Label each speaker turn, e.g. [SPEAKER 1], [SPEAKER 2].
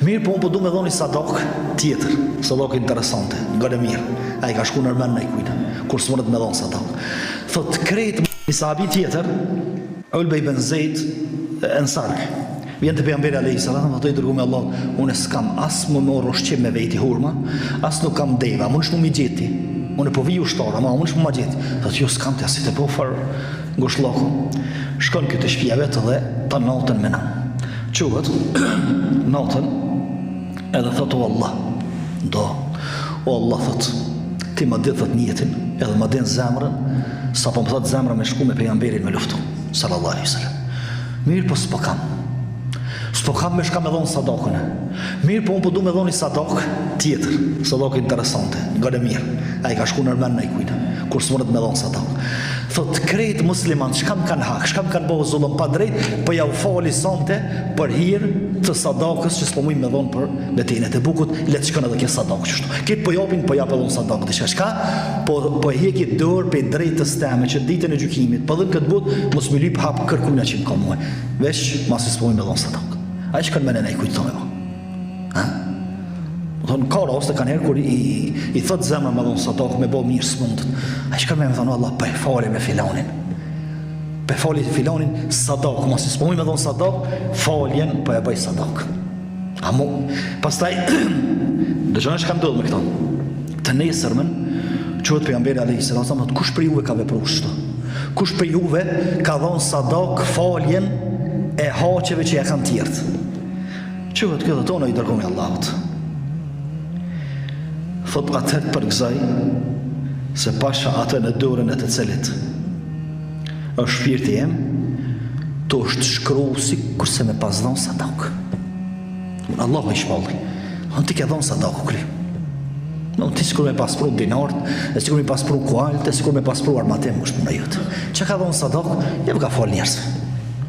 [SPEAKER 1] Mirë, po unë po du me dhoni sadak tjetër, sadak interesante, nga dhe mirë. A i ka shku nërmen në i kujtë, kur së mënët me dhonë sadak. Thot, krejtë një sahabi tjetër, Ulbej ben Zeid Ensark, vjen të pejgamberi alayhis salam, ato i dërgu me Allah, unë s'kam as më morë ushqim me veti hurma, as nuk kam deva, më nëshmu mi gjeti, unë po viju shtara, ma më nëshmu ma gjeti. Thot, jo s'kam të asit e po farë ngushloku. Shkon këtë shpia vetë dhe ta natën me na. Quhet, natën, edhe thot, o Allah, o Allah, thot, ti ma ditë, thot, njetin, edhe ma dinë zemrën, sa po më thot zemrën me shku me pejgamberin me luftu, sallallahu alaihi wasallam. Mirë, po s'po kam me shka me dhonë sadakën. Mirë, po unë po du me dhoni sadak tjetër, sadak interesante, nga dhe mirë. A i ka shku nërmen në i kujtë, kur së mënët me dhonë sadak. Thot, krejtë musliman, shkam kanë hak, shkam kanë bëhë zullëm pa drejt, po ja u fali sante për hirë të sadakës që s'po mujnë me dhonë për betinet e bukut, letë shkën edhe kje sadak qështu. Këtë po japin, po japë edhe në sadak të shka, po heki dërë për drejtës teme që ditën e gjykimit, po dhe në këtë but, mos më lyp hap kërkuna që më ka muaj, veç masi s'po mujnë me dhonë sadak. A i shkën mene ne i kujtë thome ma. Thonë, ka raste kanë herë kur i thot zemra me dhonë sadak, me bo mirë së mundët. A i shkën me thonë, Allah, për fali me filanin. Për fali filanin sadak, masi s'po mujnë me dhonë sadak, faljen për e bëj sadak. A mu, pastaj, dëgjone që kam dëllë me këta. Të nesërmen, qëhet pejgamberi alayhis salam, kush për juve ka vepru shto? Kush për juve ka dhonë sadak faljen e haqeve që ja kanë tjertë? Qëhet këtë tonë i dërgoni Allahut. Thot atër për gëzaj, se pasha atër në dorën e të cilit është shpirti jem, të është shkru si kurse me pas dhonë sadak. Allahu i shpalli, në ti ke dhonë sadak u kri. Në ti sikur me paspru dinart, e sikur me paspru kualt, e sikur me paspru armatem, është më në jëtë. Që ka dhonë sadak, jep ka fol njerësve.